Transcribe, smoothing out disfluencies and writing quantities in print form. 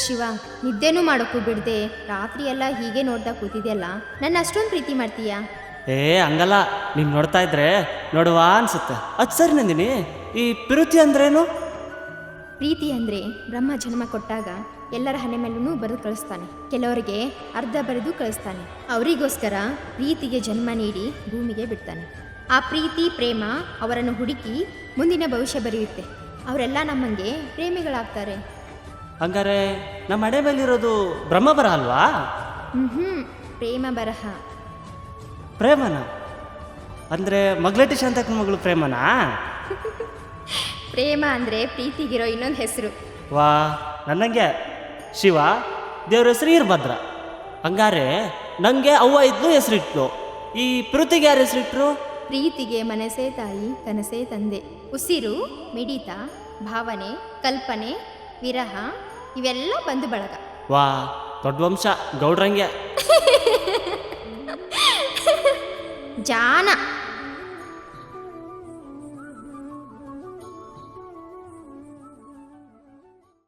ಶಿವ, ನಿದ್ದೆನೂ ಮಾಡೋಕ್ಕೂ ಬಿಡದೆ ರಾತ್ರಿ ಎಲ್ಲ ಹೀಗೆ ನೋಡ್ತಾ ಕೂತಿದೆಯಲ್ಲ, ನನ್ನ ಅಷ್ಟೊಂದು ಪ್ರೀತಿ ಮಾಡ್ತೀಯಾ? ಏ ಹಂಗಲ್ಲ, ನೀನು ನೋಡ್ತಾ ಇದ್ರೆ ನೋಡುವ ಅನ್ಸುತ್ತೆ. ಅದು ಸರಿ ನಂದಿನಿ, ಈ ಪ್ರೀತಿ ಅಂದ್ರೇನು? ಪ್ರೀತಿ ಅಂದರೆ ಬ್ರಹ್ಮ ಜನ್ಮ ಕೊಟ್ಟಾಗ ಎಲ್ಲರ ಹಣೆ ಮೇಲೂ ಬರೆದು ಕಳಿಸ್ತಾನೆ. ಕೆಲವರಿಗೆ ಅರ್ಧ ಬರೆದು ಕಳಿಸ್ತಾನೆ. ಅವರಿಗೋಸ್ಕರ ಪ್ರೀತಿಗೆ ಜನ್ಮ ನೀಡಿ ಭೂಮಿಗೆ ಬಿಡ್ತಾನೆ. ಆ ಪ್ರೀತಿ ಪ್ರೇಮ ಅವರನ್ನು ಹುಡುಕಿ ಮುಂದಿನ ಭವಿಷ್ಯ ಬರೆಯುತ್ತೆ. ಅವರೆಲ್ಲ ನಮ್ಮಂಗೆ ಪ್ರೇಮಿಗಳಾಗ್ತಾರೆ. ಹಂಗಾರೆ ನಮ್ಮ ಹಣೆ ಮೇಲಿರೋದು ಬ್ರಹ್ಮ ಬರ ಅಲ್ವಾ? ಪ್ರೇಮ ಬರಹ. ಪ್ರೇಮನ ಅಂದರೆ ಮಗ್ಲಟಿ ಶಾಂತಕ್ಕನ ಮಗಳು ಪ್ರೇಮನಾ? ಪ್ರೇಮ ಅಂದರೆ ಪ್ರೀತಿಗಿರೋ ಇನ್ನೊಂದು ಹೆಸರು. ವಾ, ನನ್ನಂಗೆ ಶಿವ ದೇವ್ರ ಹೆಸರು ಇರ್ಭದ್ರ. ಹಂಗಾರೆ ನನಗೆ ಅವ್ವ ಇದ್ಲು ಹೆಸರಿಟ್ಲು. ಈ ಪ್ರೀತಿಗೆ ಯಾರು ಹೆಸರಿಟ್ರು? ಪ್ರೀತಿಗೆ ಮನಸ್ಸೇ ತಾಯಿ, ಕನಸೇ ತಂದೆ. ಉಸಿರು, ಮಿಡಿತ, ಭಾವನೆ, ಕಲ್ಪನೆ, ವಿರಹ ಇವೆಲ್ಲ ಬಂದು ಬಳಗ. ವಾ, ದೊಡ್ಡ ವಂಶ ಗೌಡ್ರಂಗೆ. ಜಾನ